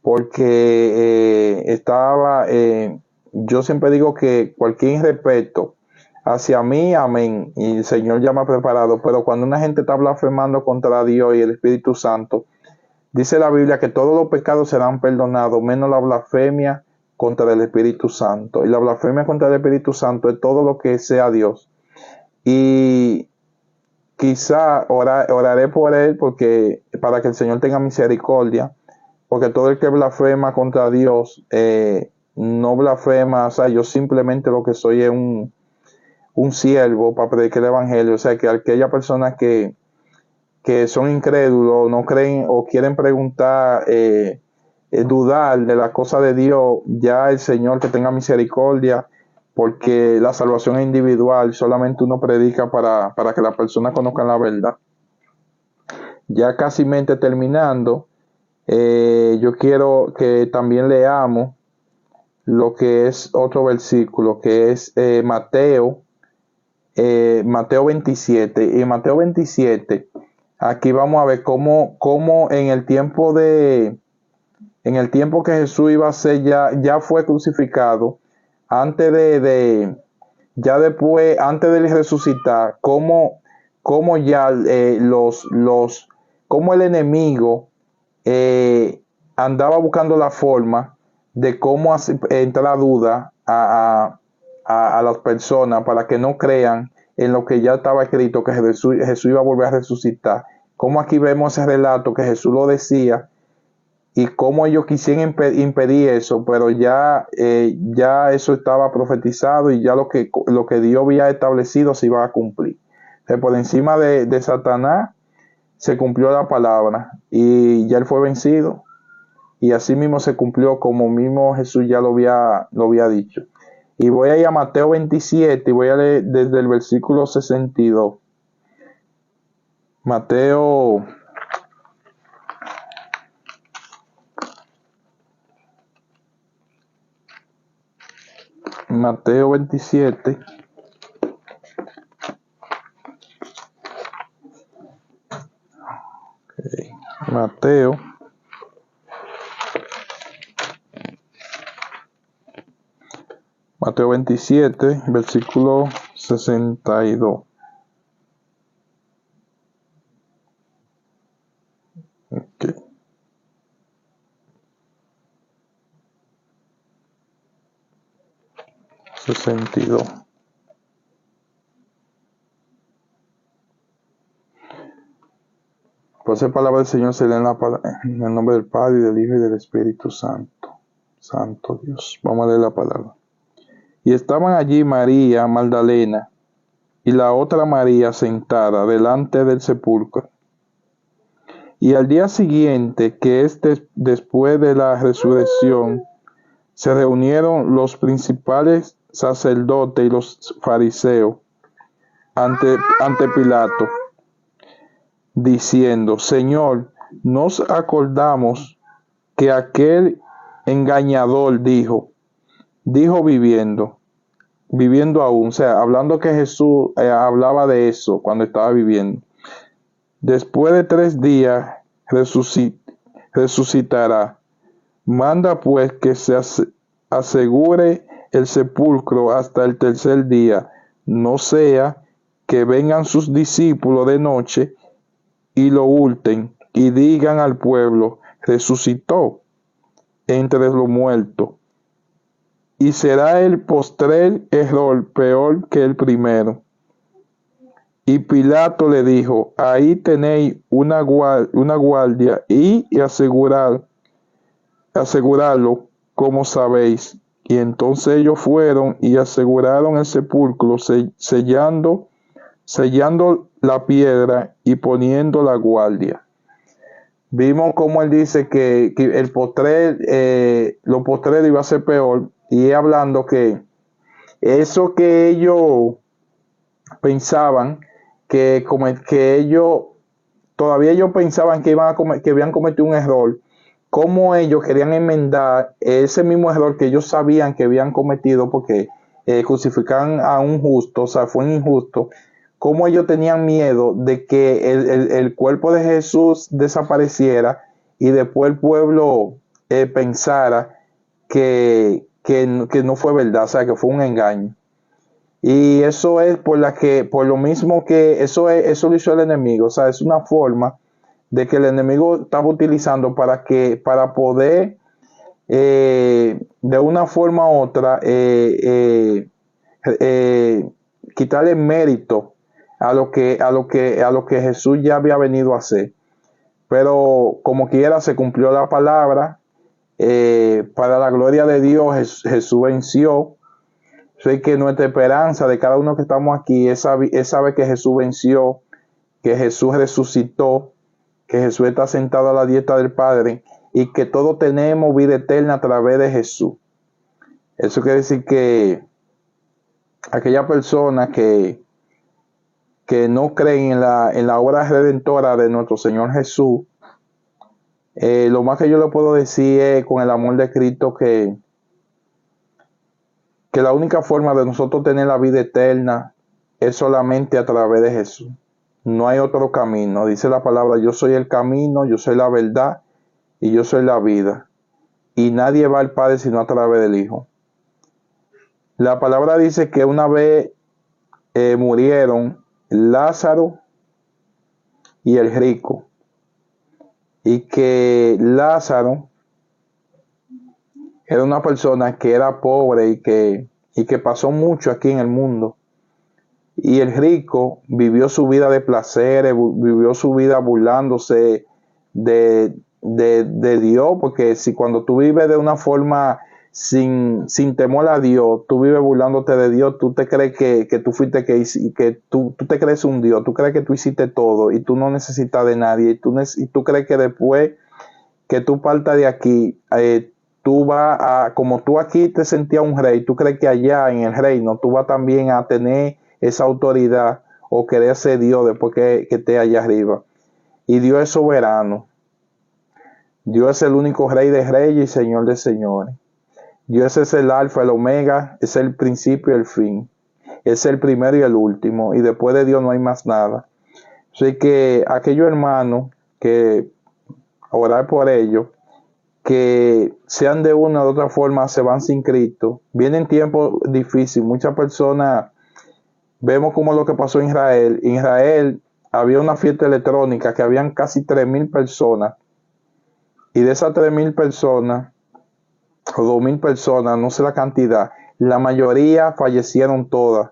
porque yo siempre digo que cualquier irrespeto hacia mí, amén, y el Señor ya me ha preparado, pero cuando una gente está blasfemando contra Dios y el Espíritu Santo, dice la Biblia que todos los pecados serán perdonados, menos la blasfemia contra el Espíritu Santo. Y la blasfemia contra el Espíritu Santo es todo lo que sea Dios. Y quizá oraré por él, para que el Señor tenga misericordia, porque todo el que blasfema contra Dios no blasfema. O sea, yo simplemente lo que soy es un siervo para predicar el Evangelio. O sea, que aquella persona que son incrédulos, no creen o quieren preguntar, dudar de la cosa de Dios, ya el Señor que tenga misericordia, porque la salvación es individual, solamente uno predica para que las personas conozcan la verdad. Ya casi terminando, yo quiero que también leamos lo que es otro versículo, que es Mateo 27. Y Mateo 27, aquí vamos a ver cómo en el tiempo que Jesús iba a ser, ya fue crucificado, antes antes de resucitar, cómo ya cómo el enemigo andaba buscando la forma de cómo entrar duda a las personas, para que no crean en lo que ya estaba escrito, que Jesús iba a volver a resucitar. Como aquí vemos ese relato que Jesús lo decía, y cómo ellos quisieron impedir eso, pero ya eso estaba profetizado, y ya lo que Dios había establecido se iba a cumplir. Entonces, por encima de Satanás se cumplió la palabra, y ya él fue vencido, y así mismo se cumplió como mismo Jesús ya lo había dicho. Y voy a ir a Mateo 27 y voy a leer desde el versículo 62. Mateo 27. Okay. Mateo 27, versículo 62. Okay. Pues la palabra del Señor se lee en el nombre del Padre, y del Hijo, y del Espíritu Santo. Santo Dios. Vamos a leer la palabra. Y estaban allí María Magdalena y la otra María sentada delante del sepulcro. Y al día siguiente, que es después de la resurrección, se reunieron los principales sacerdotes y los fariseos ante Pilato, diciendo: Señor, nos acordamos que aquel engañador dijo viviendo aún. O sea, hablando que Jesús hablaba de eso cuando estaba viviendo. Después de 3 días resucitará. Manda pues que se asegure el sepulcro hasta el 3er día, no sea que vengan sus discípulos de noche y lo hurten y digan al pueblo: resucitó. entre los muertos, y será el postrer error peor que el primero. Y Pilato le dijo: ahí tenéis una guardia, y asegurarlo como sabéis. Y entonces ellos fueron y aseguraron el sepulcro, sellando la piedra y poniendo la guardia. Vimos como él dice que el lo postrero iba a ser peor, y hablando que eso que ellos pensaban que ellos todavía ellos pensaban que que habían cometido un error, como ellos querían enmendar ese mismo error que ellos sabían que habían cometido, porque crucificaron a un justo, o sea, fue un injusto. Como ellos tenían miedo de que el cuerpo de Jesús desapareciera y después el pueblo pensara que no fue verdad, o sea, que fue un engaño. Y eso es por lo mismo que eso lo hizo el enemigo, o sea, es una forma de que el enemigo estaba utilizando para poder de una forma u otra quitarle mérito a lo que Jesús ya había venido a hacer. Pero como quiera se cumplió la palabra, para la gloria de Dios Jesús venció. Sé que nuestra esperanza de cada uno que estamos aquí es saber que Jesús venció, que Jesús resucitó, que Jesús está sentado a la diestra del Padre, y que todos tenemos vida eterna a través de Jesús. Eso quiere decir que aquella persona que no creen en la obra redentora de nuestro Señor Jesús, lo más que yo le puedo decir es, con el amor de Cristo, que la única forma de nosotros tener la vida eterna es solamente a través de Jesús. No hay otro camino. Dice la palabra: yo soy el camino, yo soy la verdad y yo soy la vida. Y nadie va al Padre sino a través del Hijo. La palabra dice que una vez murieron Lázaro y el rico. Y que Lázaro era una persona que era pobre y que pasó mucho aquí en el mundo. Y el rico vivió su vida de placeres, vivió su vida burlándose de Dios, porque si cuando tú vives de una forma sin temor a Dios, tú vives burlándote de Dios, tú te crees que tú fuiste, que tú te crees un Dios, tú crees que tú hiciste todo y tú no necesitas de nadie, y tú crees que después que tú partas de aquí, tú vas a, como tú aquí te sentías un rey, tú crees que allá en el reino tú vas también a tener esa autoridad o querer ser Dios después que esté allá arriba. Y Dios es soberano. Dios es el único Rey de reyes y Señor de señores. Dios es el alfa, el omega, es el principio y el fin. Es el primero y el último. Y después de Dios no hay más nada. Así que aquellos hermanos que orar por ellos, que sean de una u otra forma, se van sin Cristo. Vienen tiempos difíciles. Muchas personas, vemos como lo que pasó en Israel. En Israel había una fiesta electrónica que habían casi 3,000 personas. Y de esas 3,000 personas, o 2,000 personas, no sé la cantidad, la mayoría fallecieron todas.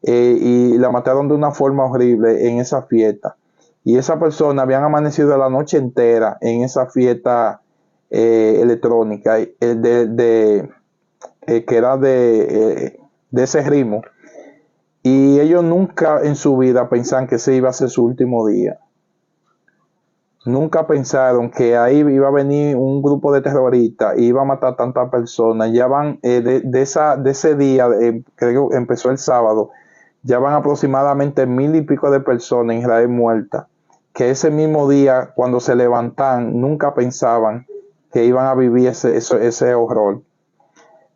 Y la mataron de una forma horrible en esa fiesta. Y esas personas habían amanecido la noche entera en esa fiesta electrónica, que era de ese ritmo. Y ellos nunca en su vida pensaban que ese iba a ser su último día. Nunca pensaron que ahí iba a venir un grupo de terroristas y iba a matar tantas personas. Ya van de ese día, creo que empezó el sábado, ya van aproximadamente 1,000 y pico de personas en Israel muertas. Que ese mismo día, cuando se levantan, nunca pensaban que iban a vivir ese horror.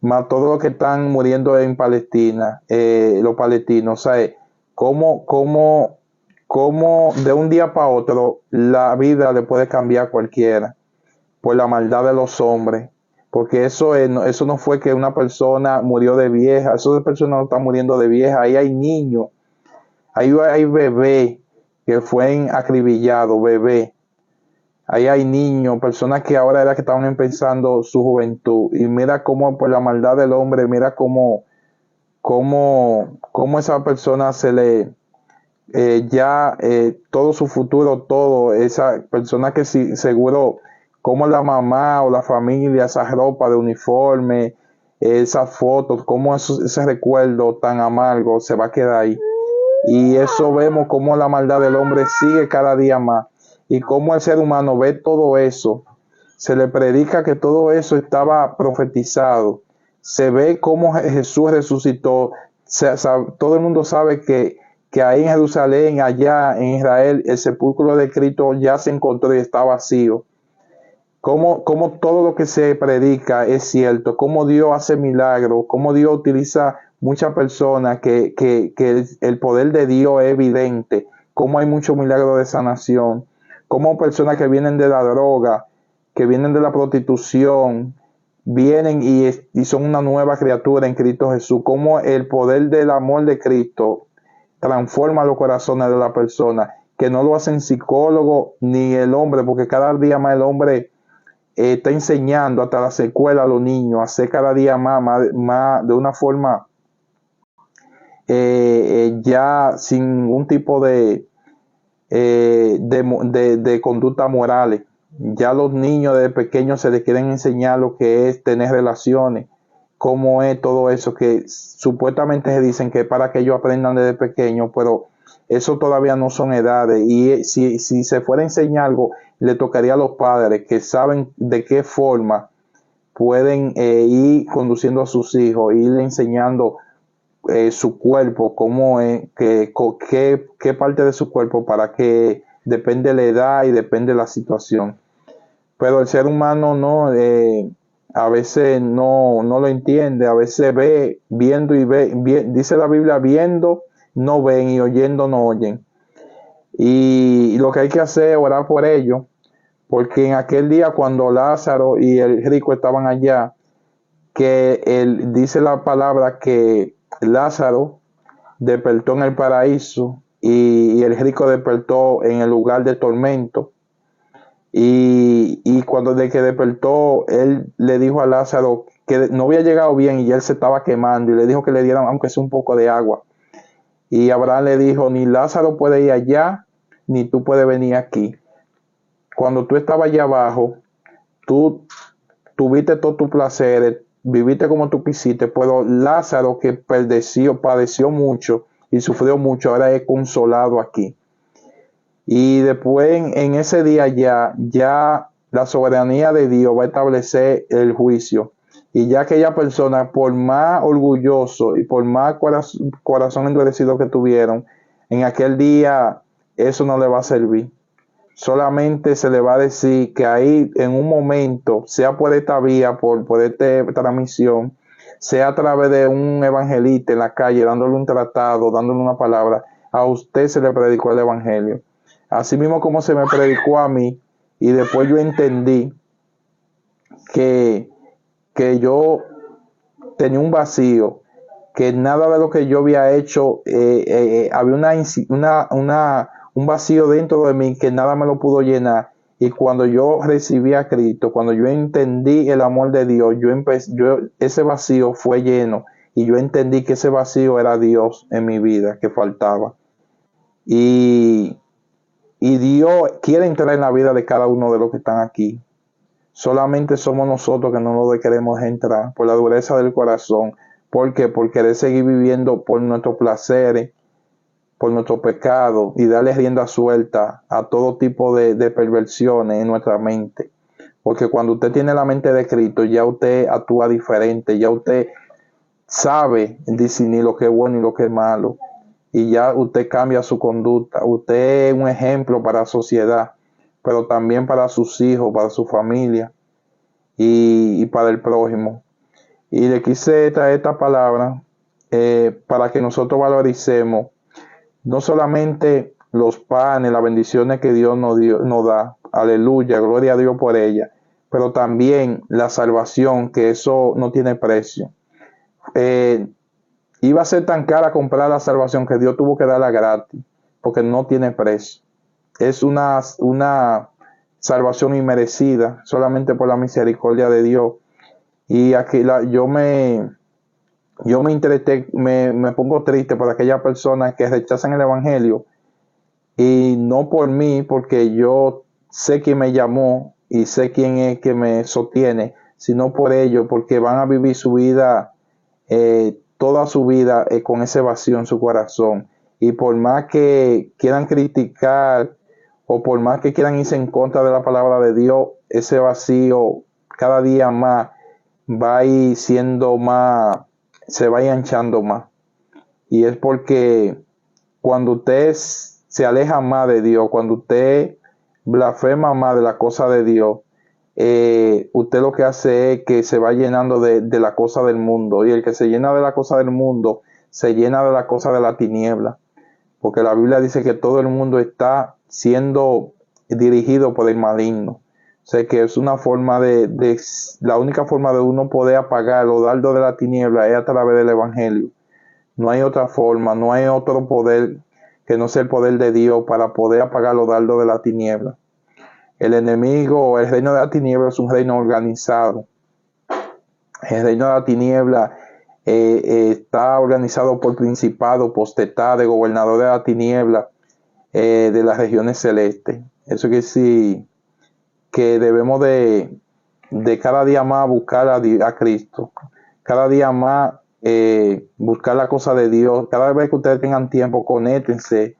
Más todos los que están muriendo en Palestina, los palestinos, ¿sabes? ¿Cómo de un día para otro la vida le puede cambiar a cualquiera por la maldad de los hombres? Porque eso no fue que una persona murió de vieja, esas personas no están muriendo de vieja, ahí hay niños, ahí hay bebés que fueron acribillados, bebés. Ahí hay niños, personas que ahora era que estaban empezando su juventud. Y mira cómo por la maldad del hombre, mira cómo esa persona se le todo su futuro, todo, esa persona que sí, seguro, como la mamá o la familia, esa ropa de uniforme, esas fotos, como ese recuerdo tan amargo se va a quedar ahí. Y eso vemos como la maldad del hombre sigue cada día más y cómo el ser humano ve todo eso. Se le predica que todo eso estaba profetizado. Se ve cómo Jesús resucitó. Todo el mundo sabe que ahí en Jerusalén, allá en Israel, el sepulcro de Cristo ya se encontró y está vacío. Cómo todo lo que se predica es cierto, cómo Dios hace milagros, cómo Dios utiliza muchas personas, que el poder de Dios es evidente, cómo hay muchos milagros de sanación, cómo personas que vienen de la droga, que vienen de la prostitución, vienen y son una nueva criatura en Cristo Jesús, cómo el poder del amor de Cristo transforma los corazones de la persona, que no lo hacen psicólogo ni el hombre, porque cada día más el hombre está enseñando hasta la secuela a los niños a hacer cada día más de una forma ya sin ningún tipo de conducta morales. Ya los niños desde pequeños se les quieren enseñar lo que es tener relaciones, cómo es todo eso, que supuestamente se dicen que es para que ellos aprendan desde pequeños, pero eso todavía no son edades. Y si se fuera a enseñar algo, le tocaría a los padres que saben de qué forma pueden ir conduciendo a sus hijos, ir enseñando su cuerpo, cómo es, qué parte de su cuerpo, para que depende de la edad y depende de la situación. Pero el ser humano no, a veces no lo entiende, a veces ve, viendo y dice la Biblia, viendo no ven y oyendo no oyen. Y lo que hay que hacer es orar por ellos, porque en aquel día cuando Lázaro y el rico estaban allá, dice la palabra que Lázaro despertó en el paraíso y el rico despertó en el lugar de tormento. Y cuando de que despertó, él le dijo a Lázaro que no había llegado bien y él se estaba quemando, y le dijo que le dieran aunque sea un poco de agua. Y Abraham le dijo, ni Lázaro puede ir allá, ni tú puedes venir aquí. Cuando tú estabas allá abajo, tú tuviste todos tus placeres, viviste como tú quisiste, pero Lázaro, que padeció mucho y sufrió mucho, ahora es consolado aquí. Y después en ese día ya la soberanía de Dios va a establecer el juicio. Y ya aquella persona, por más orgulloso y por más corazón endurecido que tuvieron, en aquel día eso no le va a servir. Solamente se le va a decir que ahí en un momento, sea por esta vía, por esta transmisión, sea a través de un evangelista en la calle, dándole un tratado, dándole una palabra, a usted se le predicó el evangelio. Así mismo como se me predicó a mí, y después yo entendí que yo tenía un vacío, que nada de lo que yo había hecho, había un vacío dentro de mí que nada me lo pudo llenar. Y cuando yo recibí a Cristo, cuando yo entendí el amor de Dios, ese vacío fue lleno, y yo entendí que ese vacío era Dios en mi vida que faltaba. Y Dios quiere entrar en la vida de cada uno de los que están aquí. Solamente somos nosotros que no lo queremos entrar por la dureza del corazón. ¿Por qué? Por querer seguir viviendo por nuestros placeres, por nuestro pecado, y darle rienda suelta a todo tipo de perversiones en nuestra mente. Porque cuando usted tiene la mente de Cristo, ya usted actúa diferente, ya usted sabe discernir lo que es bueno y lo que es malo. Y ya usted cambia su conducta. Usted es un ejemplo para la sociedad, pero también para sus hijos, para su familia y para el prójimo. Y le quise traer esta palabra para que nosotros valoricemos no solamente los panes, las bendiciones que Dios nos da, aleluya, gloria a Dios por ella, pero también la salvación, que eso no tiene precio. Iba a ser tan cara comprar la salvación que Dios tuvo que darla gratis, porque no tiene precio. Es una salvación inmerecida, solamente por la misericordia de Dios. Y aquí yo me pongo triste por aquellas personas que rechazan el Evangelio, y no por mí, porque yo sé quién me llamó y sé quién es que me sostiene, sino por ellos, porque van a vivir su vida, toda su vida, con ese vacío en su corazón. Y por más que quieran criticar o por más que quieran irse en contra de la palabra de Dios, ese vacío cada día más va a ir siendo más, se va a ir anchando más. Y es porque cuando usted se aleja más de Dios, cuando usted blasfema más de la cosa de Dios, usted lo que hace es que se va llenando de la cosa del mundo. Y el que se llena de la cosa del mundo, se llena de la cosa de la tiniebla. Porque la Biblia dice que todo el mundo está siendo dirigido por el maligno. O sea que es una forma la única forma de uno poder apagar los dardos de la tiniebla es a través del Evangelio. No hay otra forma, no hay otro poder que no sea el poder de Dios para poder apagar los dardos de la tiniebla. El enemigo, el reino de la tiniebla es un reino organizado. El reino de la tiniebla está organizado por principados, potestades, gobernadores de la tiniebla, de las regiones celestes. Eso quiere decir que debemos de cada día más buscar a Cristo, cada día más buscar la cosa de Dios. Cada vez que ustedes tengan tiempo, conéctense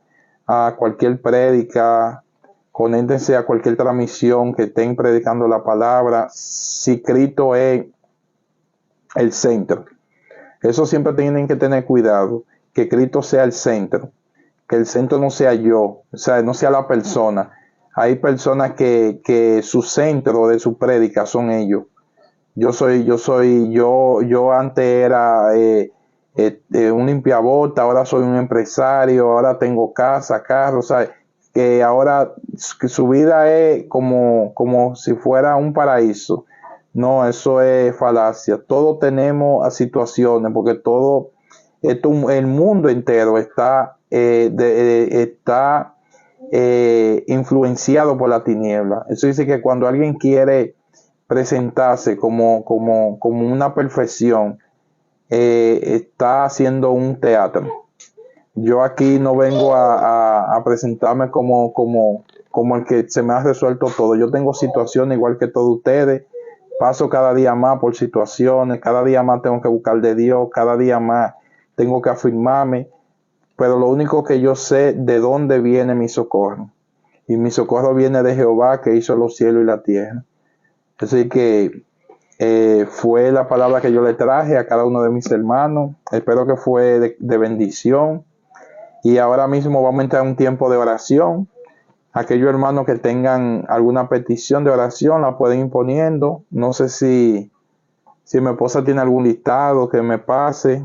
a cualquier prédica, conéctense a cualquier transmisión que estén predicando la palabra, si Cristo es el centro. Eso siempre tienen que tener cuidado, que Cristo sea el centro, que el centro no sea yo, o sea, no sea la persona. Hay personas que su centro de su prédica son ellos. Yo antes era un limpiabota, ahora soy un empresario, ahora tengo casa, carro, o sea, que ahora que su vida es como si fuera un paraíso. No, eso es falacia. Todos tenemos situaciones, porque el mundo entero está influenciado por la tiniebla. Eso dice que cuando alguien quiere presentarse como una perfección, está haciendo un teatro. Yo aquí no vengo a presentarme como el que se me ha resuelto todo. Yo tengo situaciones igual que todos ustedes. Paso cada día más por situaciones, cada día más tengo que buscar de Dios, cada día más tengo que afirmarme, pero lo único que yo sé de dónde viene mi socorro. Y mi socorro viene de Jehová, que hizo los cielos y la tierra. Así que fue la palabra que yo le traje a cada uno de mis hermanos. Espero que fue de bendición. Y ahora mismo vamos a entrar en un tiempo de oración. Aquellos hermanos que tengan alguna petición de oración la pueden ir poniendo. No sé si mi esposa tiene algún listado que me pase.